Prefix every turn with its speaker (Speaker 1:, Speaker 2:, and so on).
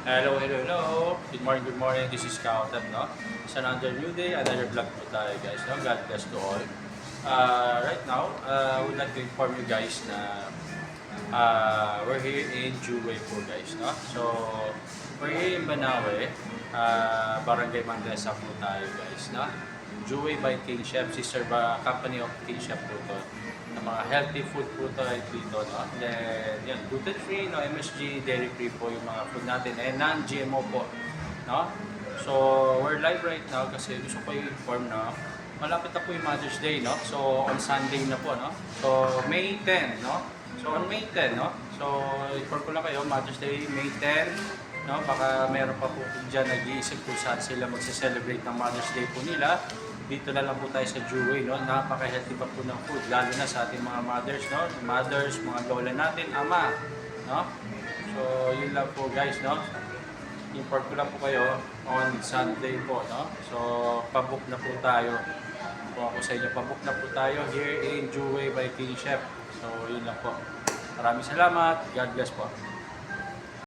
Speaker 1: Hello, hello, hello. Good morning, good morning. This is Kautat, no? It's another new day, another vlog po tayo, guys, no? God bless to all. Right now, I would like to inform you guys na we're here in Juway po, guys, no? So, we're here in Banawe, Barangay Mandesa po tayo, guys, no? Juway by King Chef, sister ba company of King Chef po to. Na mga healthy food po tayo dito, no? Then, yan, gluten free, no? MSG, dairy free po yung mga food natin, and non-GMO po, no? So, we're live right now kasi gusto ko i-inform na malapit na po yung Mother's Day, no? So, on Sunday na po, no? So, May 10, no? So, on May 10, no? So, inform ko lang kayo, Mother's Day, May 10, no? Baka meron pa po dyan nag-iisip kung saan sila magse-celebrate ng Mother's Day po nila. Dito na lang po tayo sa Jeway, no? Napaka-healthy pa po ng food, lalo na sa ating mga mothers, no? Mothers, mga lola natin, ama, no? So, yun lang po guys, no? Import ko lang po kayo on Sunday po, no? So, pabook na po tayo. Kung ako sa inyo, pabook na po tayo here in Jeway by King Chef. So, yun lang po. Maraming salamat. God bless po.